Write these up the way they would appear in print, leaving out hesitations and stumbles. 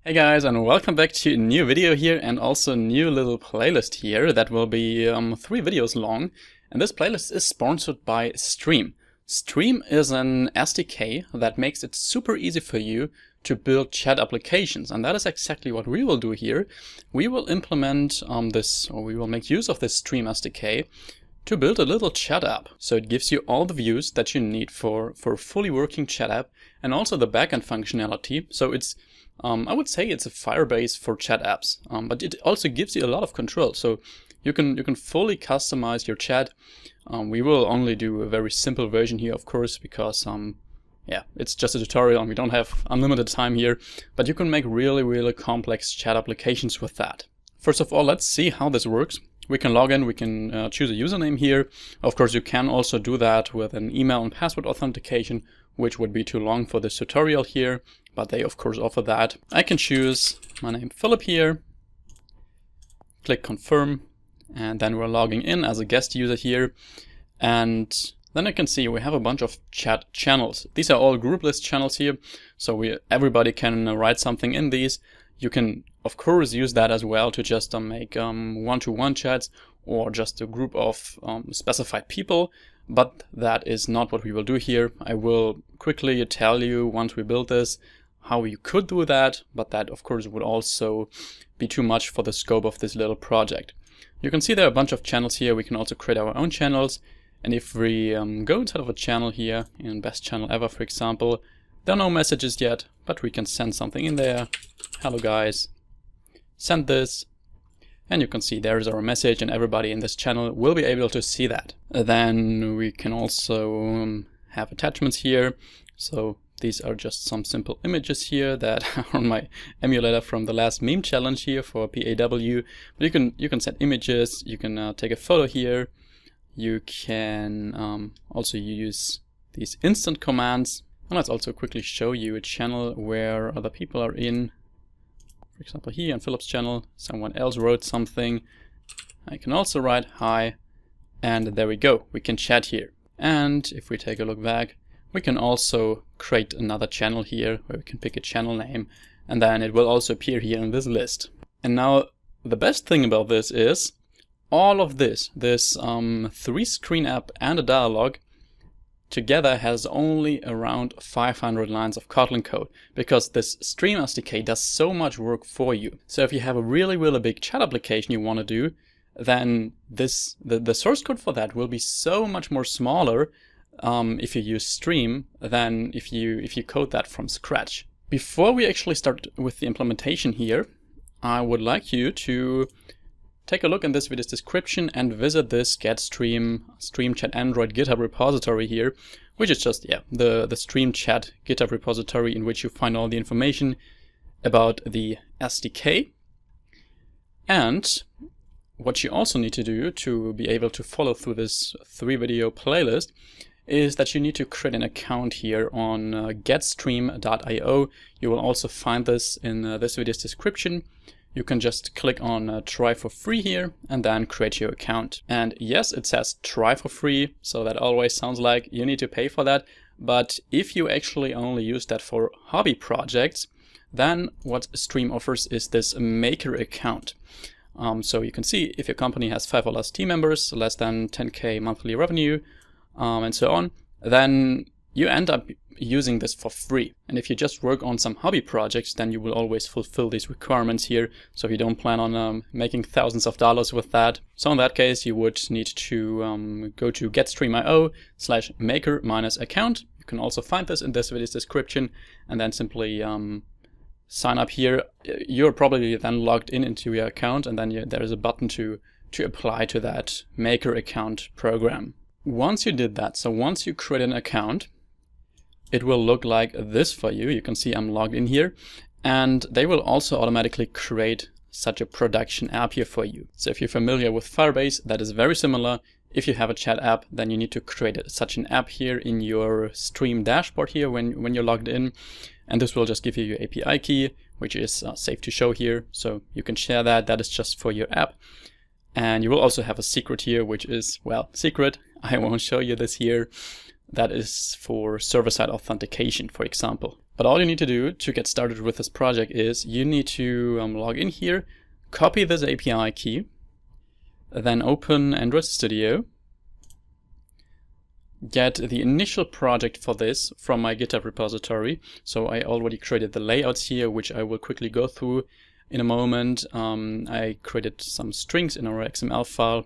Hey guys, and welcome back to a new video here and also a new little playlist here that will be 3 videos long. And this playlist is sponsored by Stream. Stream is an SDK that makes it super easy for you to build chat applications, and that is exactly what we will do here. We will implement we will make use of this Stream SDK to build a little chat app. So it gives you all the views that you need for a fully working chat app and also the backend functionality. So it's I would say it's a Firebase for chat apps, but it also gives you a lot of control. So you can fully customize your chat. We will only do a very simple version here, of course, because yeah, it's just a tutorial and we don't have unlimited time here. But you can make really complex chat applications with that. First of all, let's see how this works. We can log in, we can choose a username here. Of course, you can also do that with an email and password authentication, which would be too long for this tutorial here, but they of course offer that. I can choose my name Philipp here, click confirm, and then we're logging in as a guest user here. And then I can see we have a bunch of chat channels. These are all group list channels here, so everybody can write something in these. You can of course use that as well to just make one-to-one chats or just a group of specified people. But that is not what we will do here. I will quickly tell you once we build this how you could do that, but that of course would also be too much for the scope of this little project. You can see there are a bunch of channels here. We can also create our own channels. And if we go inside of a channel here, in best channel ever for example, there are no messages yet, but we can send something in there. Hello guys, send this. And you can see there is our message and everybody in this channel will be able to see that. Then we can also have attachments here. So these are just some simple images here that are on my emulator from the last meme challenge here for PAW. But you can set images, you can take a photo here. You can also use these instant commands. And let's also quickly show you a channel where other people are in. For example, here on Philipp's channel, someone else wrote something. I can also write hi, and there we go. We can chat here. And if we take a look back, we can also create another channel here where we can pick a channel name, and then it will also appear here in this list. And now the best thing about this is all of this 3-screen app and a dialog together has only around 500 lines of Kotlin code, because this Stream SDK does so much work for you. So if you have a really big chat application you want to do, then the source code for that will be so much more smaller if you use Stream than if you code that from scratch. Before we actually start with the implementation here, I would like you to take a look in this video's description and visit this get Stream Chat Android GitHub repository here, which is just the Stream Chat GitHub repository in which you find all the information about the SDK. And what you also need to do to be able to follow through this 3-video playlist is that you need to create an account here on getstream.io. You will also find this in this video's description. You can just click on try for free here and then create your account. And yes, it says try for free, so that always sounds like you need to pay for that. But if you actually only use that for hobby projects, then what Stream offers is this maker account. So you can see if your company has 5 or less team members, less than 10K monthly revenue, and so on, then you end up using this for free. And if you just work on some hobby projects, then you will always fulfill these requirements here. So if you don't plan on making thousands of dollars with that, so in that case you would need to go to getstream.io/maker-account. You can also find this in this video's description, and then simply sign up here. You're probably then logged into your account, and then there is a button to apply to that maker account program. Once you did that, so once you create an account, it will look like this for you. You can see I'm logged in here, and they will also automatically create such a production app here for you. So if you're familiar with Firebase, that is very similar. If you have a chat app, then you need to create such an app here in your Stream dashboard here when you're logged in. And this will just give you your API key, which is safe to show here. So you can share that. That is just for your app. And you will also have a secret here, which is, well, secret. I won't show you this here. That is for server-side authentication, for example. But all you need to do to get started with this project is you need to log in here, copy this API key, then open Android Studio, get the initial project for this from my GitHub repository. So I already created the layouts here, which I will quickly go through in a moment. I created some strings in our XML file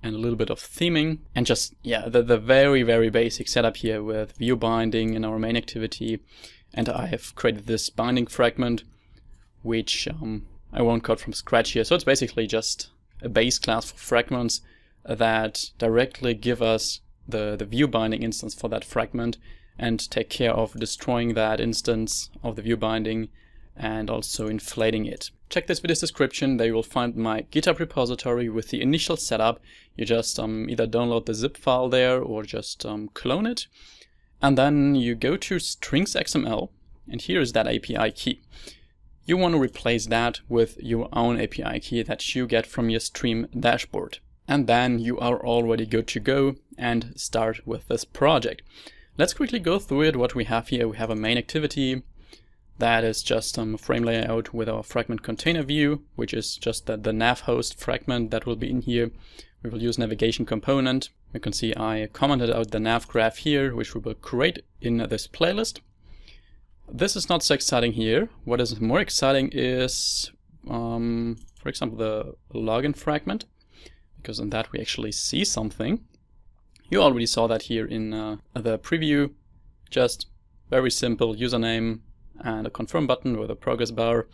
and a little bit of theming, and just, yeah, the very, very basic setup here with view binding in our main activity. And I have created this binding fragment, which I won't code from scratch here. So it's basically just a base class for fragments that directly give us the view binding instance for that fragment and take care of destroying that instance of the view binding and also inflating it. Check this video's description. There you will find my GitHub repository with the initial setup. You just either download the zip file there or just clone it. And then you go to strings.xml, and here is that API key. You want to replace that with your own API key that you get from your Stream dashboard. And then you are already good to go and start with this project. Let's quickly go through it. What we have here, we have a main activity that is just a frame layout with our fragment container view, which is just the nav host fragment that will be in here. We will use navigation component. You can see I commented out the nav graph here, which we will create in this playlist. This is not so exciting here. What is more exciting is, for example, the login fragment, because in that we actually see something. You already saw that here in the preview. Just very simple username and a confirm button with a progress bar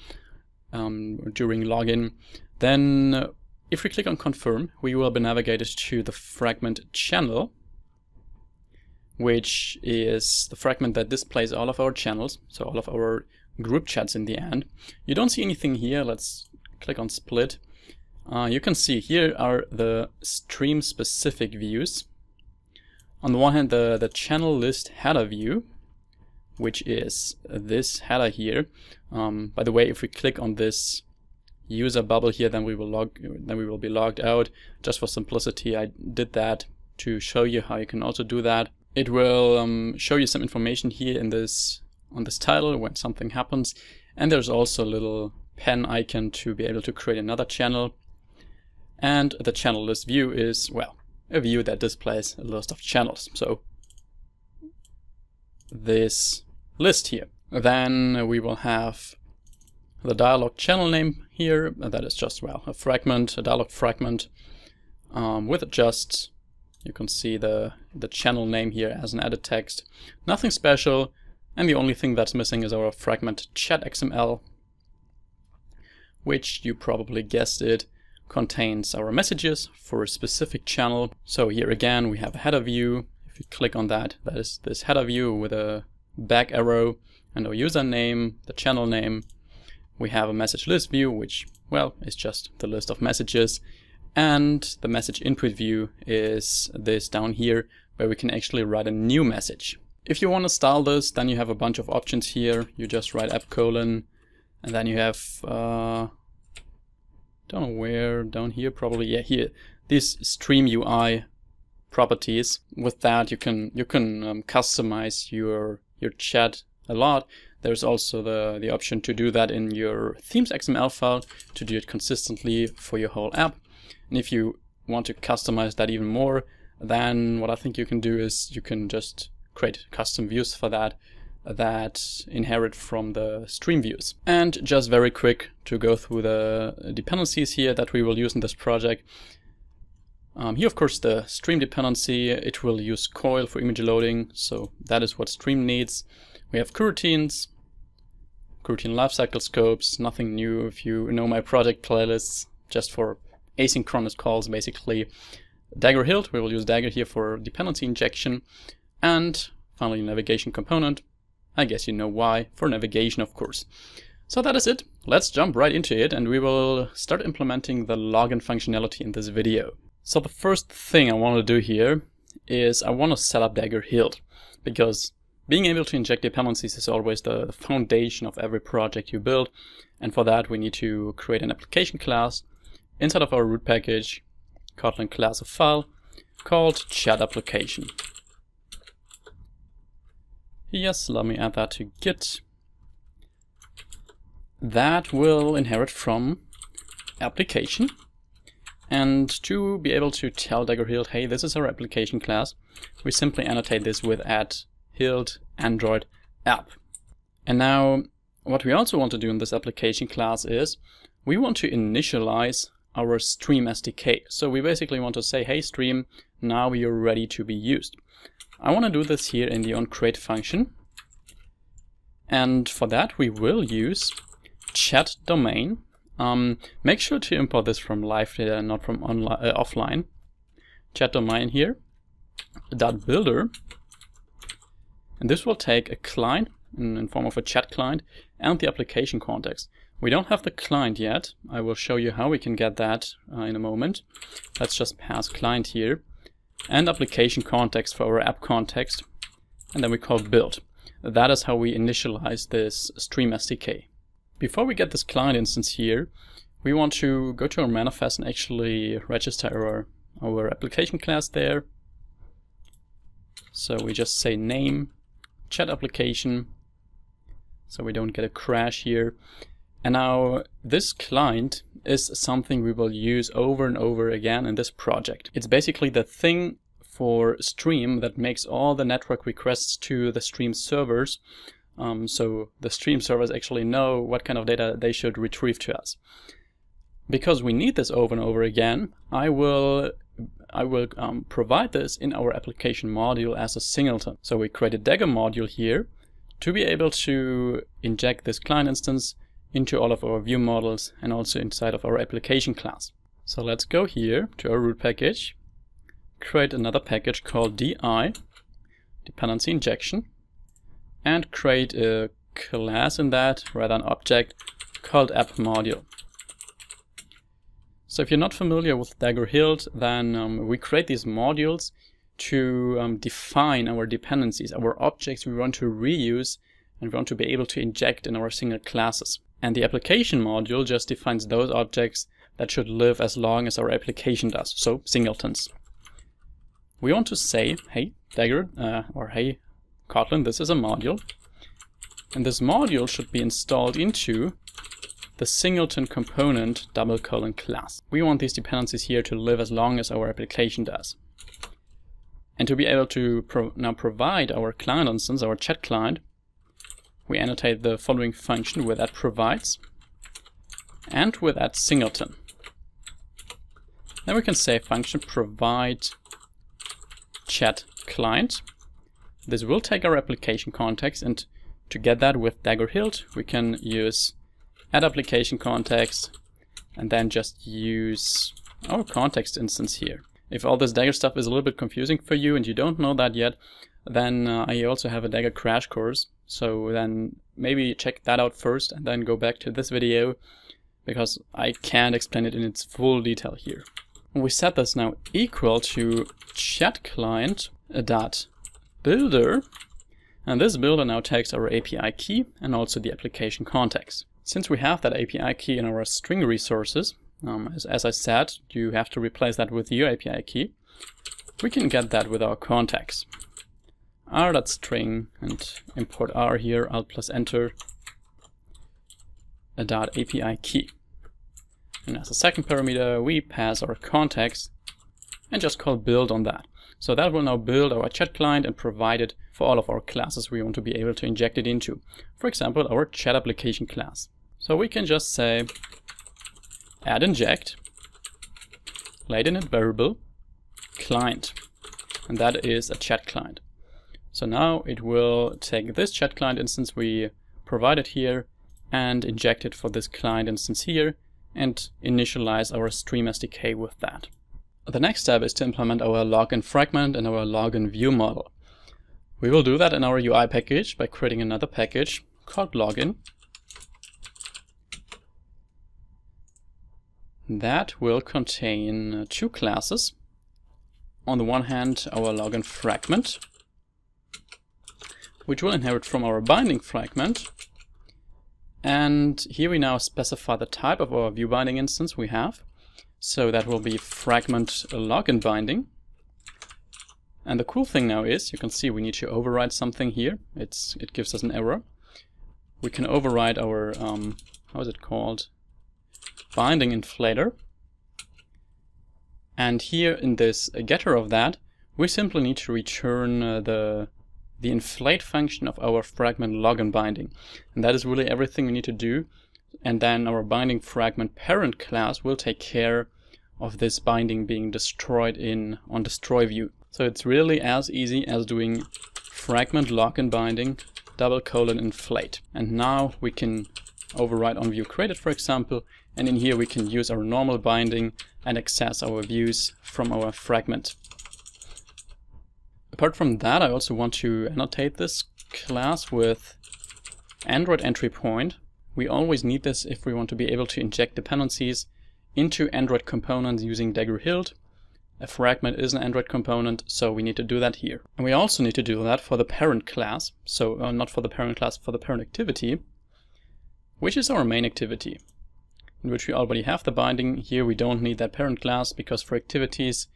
during login. Then if we click on confirm, we will be navigated to the fragment channel, which is the fragment that displays all of our channels, so all of our group chats in the end. You don't see anything here. Let's click on split. You can see here are the stream specific views. On the one hand, the channel list header view, which is this header here. By the way, if we click on this user bubble here, then we will be logged out. Just for simplicity, I did that to show you how you can also do that. It will show you some information here in this on this title when something happens, and there's also a little pen icon to be able to create another channel. And the channel list view is, well, a view that displays a list of channels. So this list here. Then we will have the dialog channel name here. That is just, well, a fragment, a dialog fragment with just, you can see the channel name here as an added text. Nothing special. And the only thing that's missing is our fragment chat XML, which you probably guessed it, contains our messages for a specific channel. So here again, we have a header view. If you click on that, that is this header view with a back arrow and our username, the channel name. We have a message list view, which, well, is just the list of messages. And the message input view is this down here, where we can actually write a new message. If you want to style this, then you have a bunch of options here. You just write app:, and then you have, don't know where, down here probably, yeah, here, these Stream UI properties. With that, you can customize your chat a lot. There's also the option to do that in your themes XML file to do it consistently for your whole app. And if you want to customize that even more, then what I think you can do is you can just create custom views for that inherit from the stream views. And just very quick to go through the dependencies here that we will use in this project. Here, of course, the stream dependency, it will use coil for image loading, so that is what stream needs. We have coroutines, coroutine lifecycle scopes, nothing new if you know my project playlists, just for asynchronous calls basically. Dagger Hilt, we will use Dagger here for dependency injection. And finally, navigation component. I guess you know why, for navigation, of course. So that is it. Let's jump right into it, and we will start implementing the login functionality in this video. So the first thing I want to do here is I want to set up Dagger Hilt, because being able to inject dependencies is always the foundation of every project you build. And for that, we need to create an application class inside of our root package, Kotlin class of file, called chat application. Yes, let me add that to Git. that will inherit from application. And to be able to tell Hilt, hey, this is our application class, we simply annotate this with @Hilt Android app. And now what we also want to do in this application class is we want to initialize our Stream SDK. So we basically want to say, hey Stream, now you're ready to be used. I want to do this here in the onCreate function. And for that we will use chat domain. Make sure to import this from live data, not from offline. Chat domain here, .builder. And this will take a client in form of a chat client and the application context. We don't have the client yet. I will show you how we can get that in a moment. Let's just pass client here and application context for our app context. And then we call build. That is how we initialize this Stream SDK. Before we get this client instance here, we want to go to our manifest and actually register our application class there. So we just say name, chat application, so we don't get a crash here. And now this client is something we will use over and over again in this project. It's basically the thing for Stream that makes all the network requests to the Stream servers. So the Stream servers actually know what kind of data they should retrieve to us. Because we need this over and over again, I will provide this in our application module as a singleton. So we create a Dagger module here to be able to inject this client instance into all of our view models and also inside of our application class. So let's go here to our root package, create another package called DI, dependency injection, and create a class in that, rather an object, called app module. So if you're not familiar with Hilt, then we create these modules to define our dependencies, our objects we want to reuse and we want to be able to inject in our single classes. And the application module just defines those objects that should live as long as our application does, so singletons. We want to say, hey Dagger, or hey Kotlin, this is a module, and this module should be installed into the singleton component _ class. We want these dependencies here to live as long as our application does. And to be able to now provide our client instance, our chat client, we annotate the following function with @provides and with @singleton. Then we can say function provide chat client. This will take our application context, and to get that with Hilt, we can use @application context and then just use our context instance here. If all this Dagger stuff is a little bit confusing for you and you don't know that yet, then I also have a Dagger crash course. So then maybe check that out first and then go back to this video, because I can't explain it in its full detail here. We set this now equal to chat client .builder, and this builder now takes our API key and also the application context. Since we have that API key in our string resources, as I said, you have to replace that with your API key. We can get that with our context. r.string and import r here, alt plus enter, a .api key. And as a second parameter, we pass our context and just call build on that. So that will now build our chat client and provide it for all of our classes we want to be able to inject it into. For example, our chat application class. So we can just say add inject, late init variable, client, and that is a chat client. So now it will take this chat client instance we provided here and inject it for this client instance here and initialize our Stream SDK with that. The next step is to implement our login fragment and our login ViewModel. We will do that in our UI package by creating another package called login. That will contain two classes. On the one hand, our login fragment, which will inherit from our binding fragment. And here we now specify the type of our view binding instance we have. So that will be fragment login binding. And the cool thing now is, you can see we need to override something here. It gives us an error. We can override our how is it called? Binding inflator. And here in this getter of that, we simply need to return the inflate function of our fragment login binding. And that is really everything we need to do. And then our binding fragment parent class will take care of this binding being destroyed on destroy view. So it's really as easy as doing fragment login binding :inflate. And now we can override on view created, for example, and in here we can use our normal binding and access our views from our fragment. Apart from that, I also want to annotate this class with Android entry point. We always need this if we want to be able to inject dependencies into Android components using Hilt. A fragment is an Android component, so we need to do that here. And we also need to do that for the parent class. So not for the parent class, for the parent activity, which is our main activity, in which we already have the binding. Here we don't need that parent class because for activities,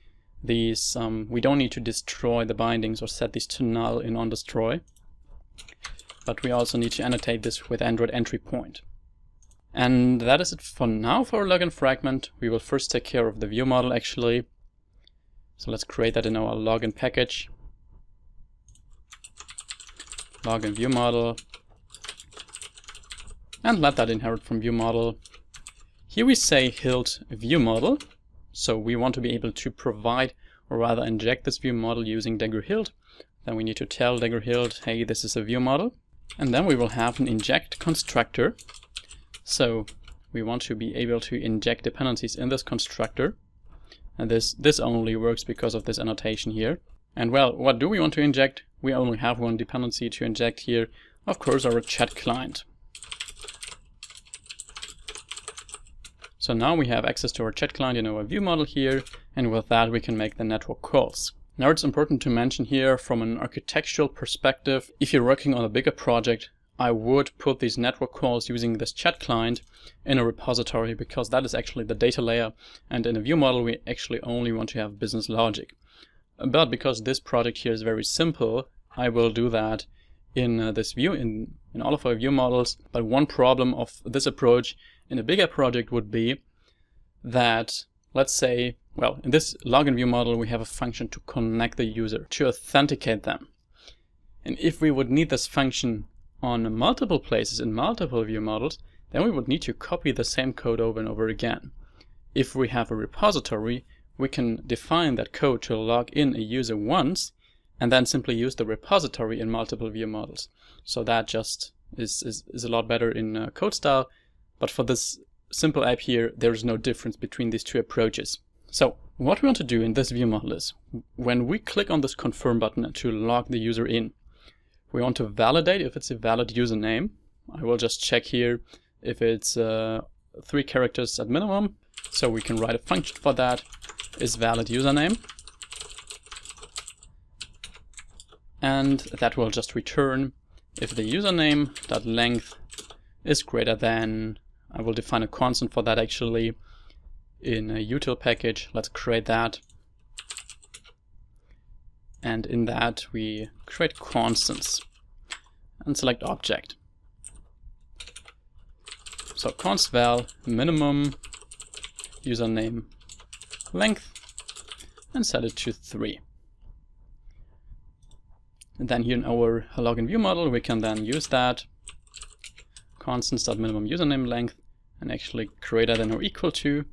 these we don't need to destroy the bindings or set these to null in onDestroy. But we also need to annotate this with Android entry point. And that is it for now for our login fragment. We will first take care of the ViewModel actually. So let's create that in our login package. Login ViewModel. And let that inherit from ViewModel. Here we say Hilt ViewModel. So we want to be able to provide, or rather inject this ViewModel using Hilt. Then we need to tell Hilt, hey, this is a ViewModel. And then we will have an inject constructor. So we want to be able to inject dependencies in this constructor. And this only works because of this annotation here. And well, what do we want to inject? We only have one dependency to inject here. Of course, our ChatClient. So now we have access to our ChatClient in our ViewModel here. And with that, we can make the network calls. Now it's important to mention here from an architectural perspective, if you're working on a bigger project, I would put these network calls using this ChatClient in a repository because that is actually the data layer, and in a ViewModel we actually only want to have business logic. But because this project here is very simple, I will do that in this view, in all of our ViewModels. But one problem of this approach in a bigger project would be that, let's say, well, in this login ViewModel we have a function to connect the user, to authenticate them. And if we would need this function on multiple places in multiple ViewModels, then we would need to copy the same code over and over again. If we have a repository, we can define that code to log in a user once and then simply use the repository in multiple ViewModels. So that just is a lot better in code style. But for this simple app here, there is no difference between these two approaches. So what we want to do in this ViewModel is when we click on this confirm button to log the user in, we want to validate if it's a valid username. I will just check here if it's 3 characters at minimum. So we can write a function for that, is valid username. And that will just return if the username.length is greater than, I will define a constant for that actually in a util package. Let's create that. And in that we create constants and select object. So const val minimum username length and set it to 3. And then here in our login ViewModel we can then use that constants.minimum username length and actually greater than or equal to.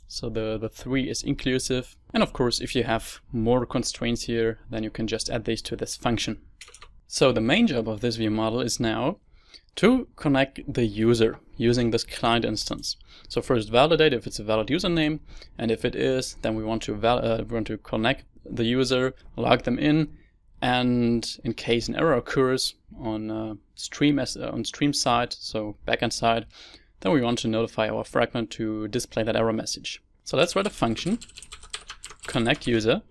So the 3 is inclusive. And of course, if you have more constraints here, then you can just add these to this function. So the main job of this ViewModel is now to connect the user using this client instance. So first validate if it's a valid username, and if it is, then we want to connect the user, log them in, and in case an error occurs on stream side, so backend side, then we want to notify our fragment to display that error message. So let's write a function, connect user.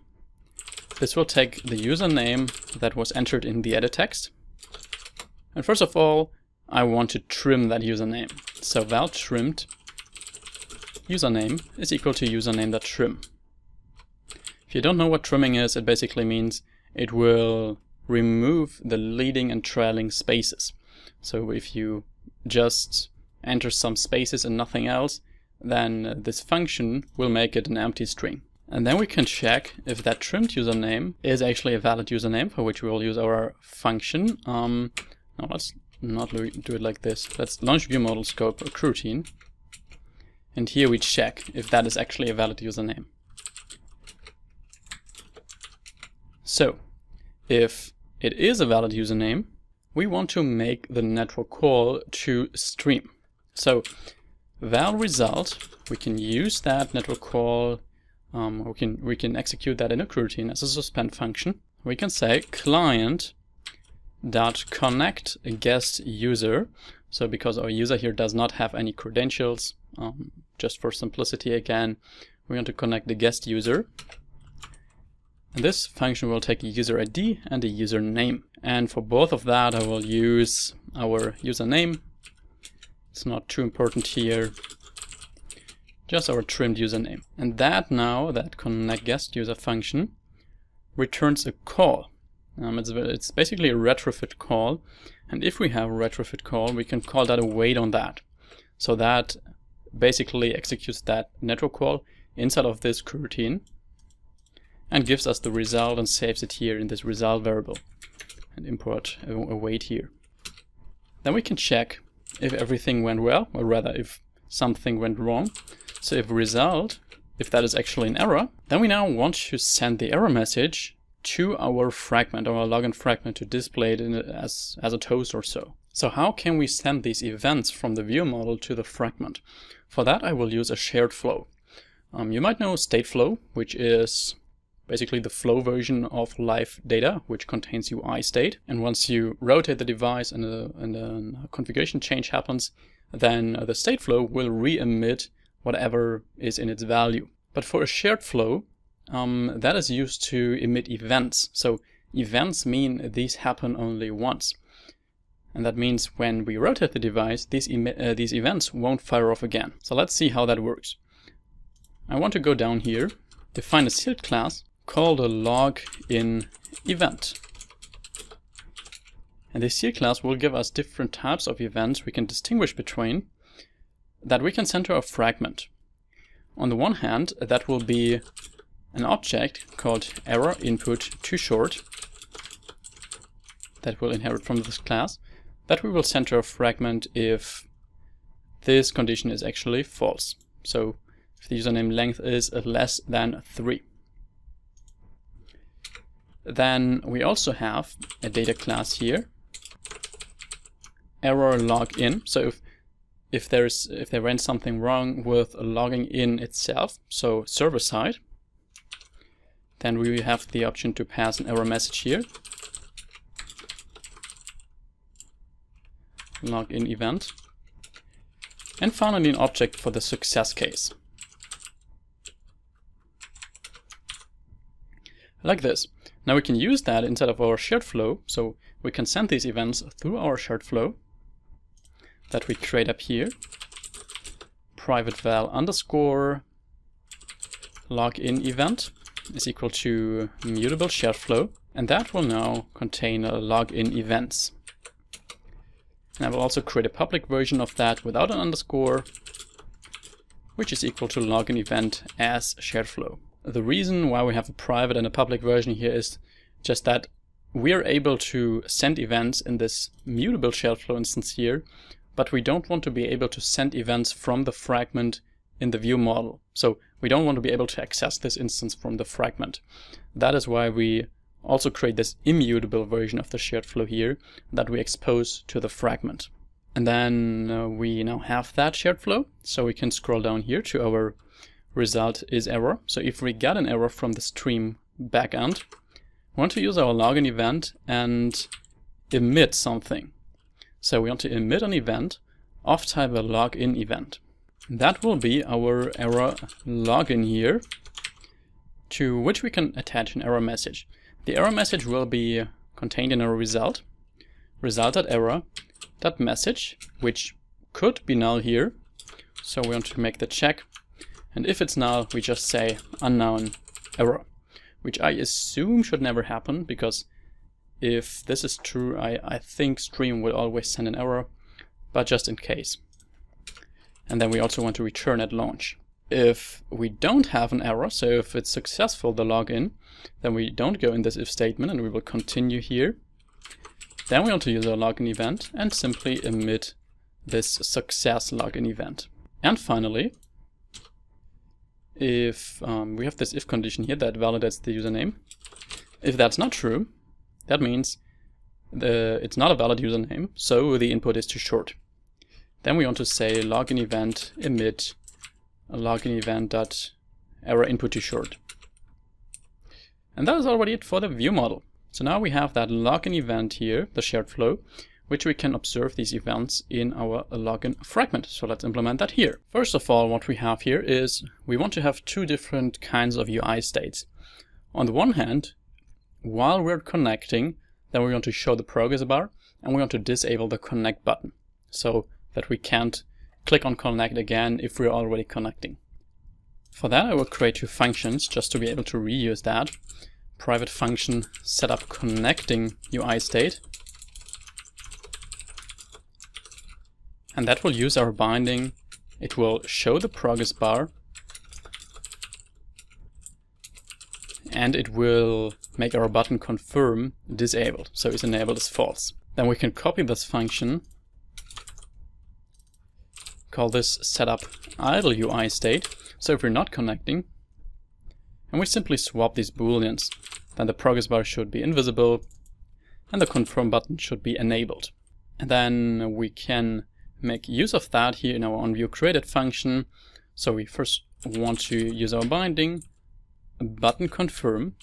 This will take the username that was entered in the edit text. And first of all, I want to trim that username. So val trimmed username is equal to username.trim. If you don't know what trimming is, it basically means it will remove the leading and trailing spaces. So if you just enter some spaces and nothing else, then this function will make it an empty string. And then we can check if that trimmed username is actually a valid username, for which we will use our function. No, let's not do it like this. Let's launch ViewModel scope coroutine. And here we check if that is actually a valid username. So, if it is a valid username, we want to make the network call to stream. So, val result, we can use that network call, we can execute that in a coroutine as a suspend function. We can say client dot connect guest user. So because our user here does not have any credentials, just for simplicity again, we want to connect the guest user. And this function will take a user ID and a username. And for both of that, I will use our username. It's not too important here. Just our trimmed username. And that now, that connect guest user function, returns a call. It's basically a retrofit call. And if we have a retrofit call, we can call that await on that. So that basically executes that network call inside of this coroutine and gives us the result and saves it here in this result variable and import await here. Then we can check if everything went well, or rather if something went wrong. So if result, if that is actually an error, then we now want to send the error message to our fragment, our login fragment, to display it as a toast or so. So how can we send these events from the ViewModel to the fragment? For that I will use a SharedFlow. You might know StateFlow, which is basically the flow version of live data, which contains UI state. And once you rotate the device and a configuration change happens, then the StateFlow will re-emit whatever is in its value. But for a SharedFlow, that is used to emit events. So events mean these happen only once. And that means when we rotate the device, these events won't fire off again. So let's see how that works. I want to go down here, define a Hilt class called a login event. And this Hilt class will give us different types of events we can distinguish between that we can send to our fragment. On the one hand, that will be an object called error input too short that will inherit from this class, that we will send to our fragment if this condition is actually false. So if the username length is less than 3. Then we also have a data class here, error login. So if there went something wrong with logging in itself, so server side, then we have the option to pass an error message here, login event, and finally an object for the success case. Like this. Now we can use that inside of our SharedFlow, so we can send these events through our SharedFlow that we create up here. Private val underscore login event is equal to mutable SharedFlow, and that will now contain login events. And I will also create a public version of that without an underscore, which is equal to login event as SharedFlow. The reason why we have a private and a public version here is just that we are able to send events in this mutable SharedFlow instance here, but we don't want to be able to send events from the fragment in the ViewModel. So we don't want to be able to access this instance from the fragment. That is why we also create this immutable version of the SharedFlow here that we expose to the fragment. And then we now have that SharedFlow, so we can scroll down here to our result is error. So if we get an error from the stream backend, we want to use our login event and emit something. So we want to emit an event of type a login event. That will be our error login here, to which we can attach an error message. The error message will be contained in our result, result.error.message, which could be null here. So we want to make the check. And if it's null, we just say unknown error, which I assume should never happen, because if this is true, I think stream will always send an error, but just in case. And then we also want to return at launch. If we don't have an error, so if it's successful, the login, then we don't go in this if statement and we will continue here. Then we want to use our login event and simply emit this success login event. And finally, if we have this if condition here that validates the username, if that's not true, that means it's not a valid username, so the input is too short. Then we want to say login event emit a login event dot error input too short. And that is already it for the ViewModel. So now we have that login event here, the SharedFlow, which we can observe these events in our login fragment. So let's implement that here. First of all, what we have here is we want to have two different kinds of UI states. On the one hand, while we're connecting, then we want to show the progress bar and we want to disable the connect button so that we can't click on connect again if we're already connecting. For that, I will create two functions just to be able to reuse that. Private function setup connecting UI state. And that will use our binding. It will show the progress bar. And it will make our button confirm disabled. So it's enabled as false. Then we can copy this function, call this setup idle UI state. So if we're not connecting, and we simply swap these booleans, then the progress bar should be invisible and the confirm button should be enabled. And then we can make use of that here in our onViewCreated function. So we first want to use our binding button confirm.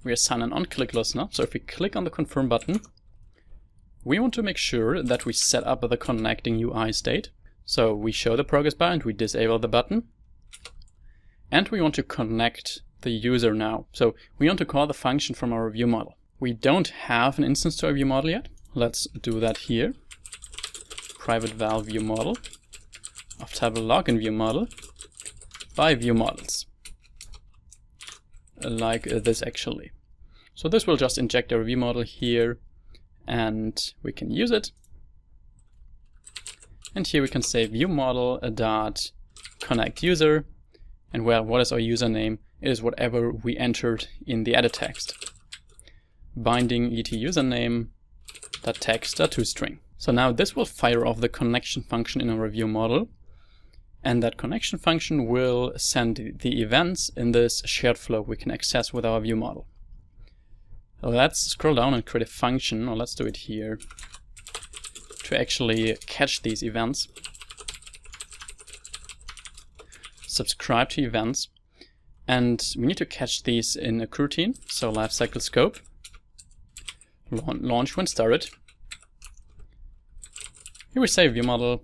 We assign an onClick listener. So if we click on the confirm button, we want to make sure that we set up the connecting UI state. So we show the progress bar and we disable the button. And we want to connect the user now. So we want to call the function from our ViewModel. We don't have an instance to our ViewModel yet. Let's do that here. Private val ViewModel of type login ViewModel by ViewModels. Like this actually. So this will just inject our ViewModel here and we can use it. And here we can say ViewModel dot connect user. And well, what is our username? It is whatever we entered in the edit text. Binding et username dot text dot toString. So now this will fire off the connection function in our ViewModel. And that connection function will send the events in this SharedFlow we can access with our ViewModel. Let's scroll down and create a function, or let's do it here, to actually catch these events. Subscribe to events. And we need to catch these in a coroutine, so lifecycle scope, launch when started. Here we say ViewModel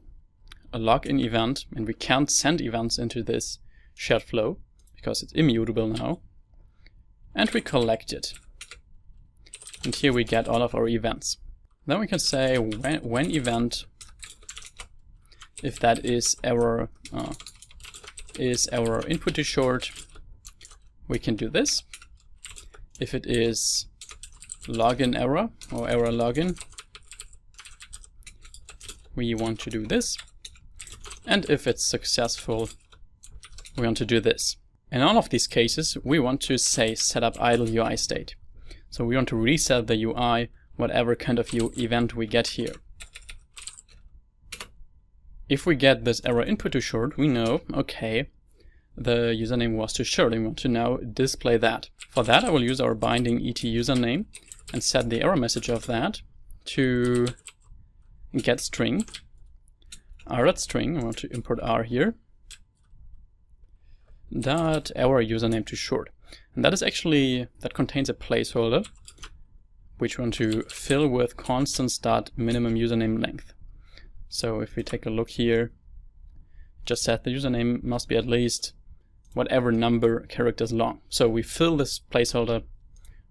a login event, and we can't send events into this SharedFlow because it's immutable now. And we collect it. And here we get all of our events. Then we can say when event, if that is our input too short, we can do this. If it is login error or error login, we want to do this. And if it's successful, we want to do this. In all of these cases, we want to say setup idle UI state. So we want to reset the UI, whatever kind of event we get here. If we get this error input too short, we know, okay, the username was too short, and we want to now display that. For that, I will use our binding et username and set the error message of that to get string, r.string, I want to import r here, that error username too short. And that is actually, that contains a placeholder, which we want to fill with constants.minimum username length. So if we take a look here, just said the username must be at least whatever number characters long. So we fill this placeholder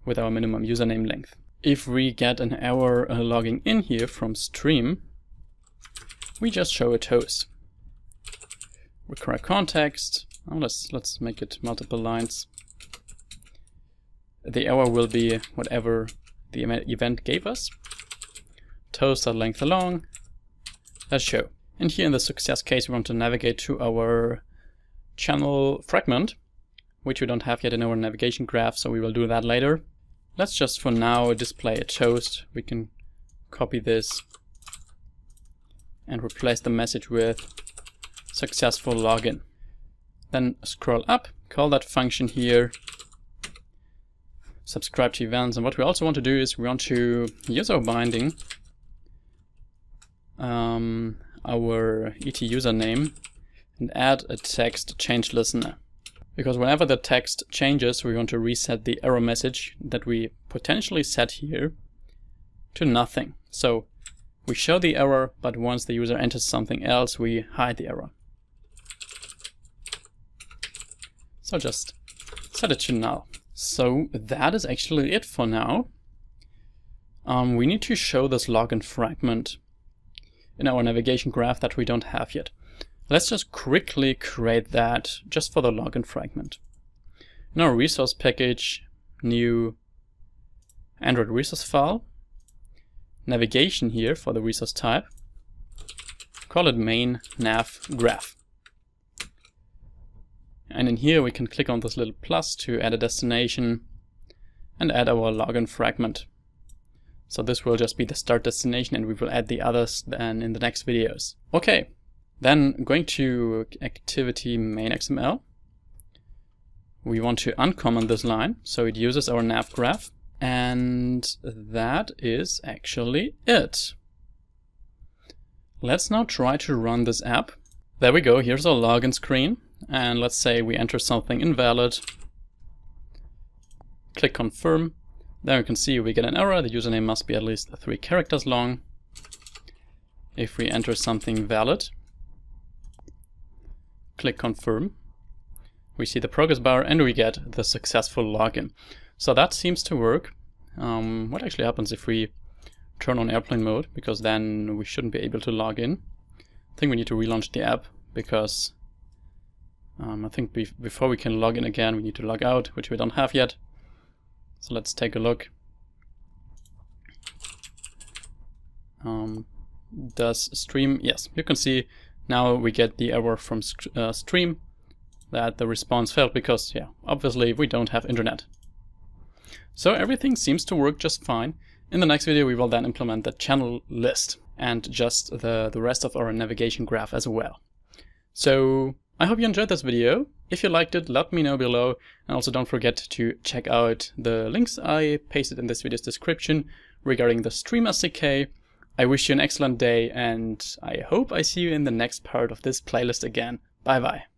with our minimum username length. If we get an error logging in here from stream, we just show a toast. Require context. Oh, let's make it multiple lines. The error will be whatever the event gave us. Toast.length along. Let's show. And here in the success case, we want to navigate to our channel fragment, which we don't have yet in our navigation graph, so we will do that later. Let's just for now display a toast. We can copy this and replace the message with successful login. Then scroll up, call that function here, subscribe to events. And what we also want to do is we want to use our binding, our ET username, and add a text change listener. Because whenever the text changes, we want to reset the error message that we potentially set here to nothing. So we show the error, but once the user enters something else, we hide the error. So just set it to null. So that is actually it for now. We need to show this login fragment in our navigation graph that we don't have yet. Let's just quickly create that just for the login fragment. In our resource package, new Android resource file, navigation here for the resource type, call it main nav graph. And in here we can click on this little plus to add a destination and add our login fragment. So this will just be the start destination, and we will add the others then in the next videos. Okay. Then going to activity main XML, we want to uncomment this line, so it uses our nav graph, and that is actually it. Let's now try to run this app. There we go, here's our login screen, and let's say we enter something invalid, click confirm, then we can see we get an error, the username must be at least 3 characters long. If we enter something valid, click confirm, we see the progress bar and we get the successful login. So that seems to work. What actually happens if we turn on airplane mode? Because then we shouldn't be able to log in. I think we need to relaunch the app because I think before we can log in again, we need to log out, which we don't have yet. So let's take a look. Does stream? Yes, you can see now we get the error from stream that the response failed because, yeah, obviously we don't have internet. So everything seems to work just fine. In the next video we will then implement the channel list and just the rest of our navigation graph as well. So I hope you enjoyed this video. If you liked it, let me know below, and also don't forget to check out the links I pasted in this video's description regarding the Stream SDK. I wish you an excellent day, and I hope I see you in the next part of this playlist again. Bye bye.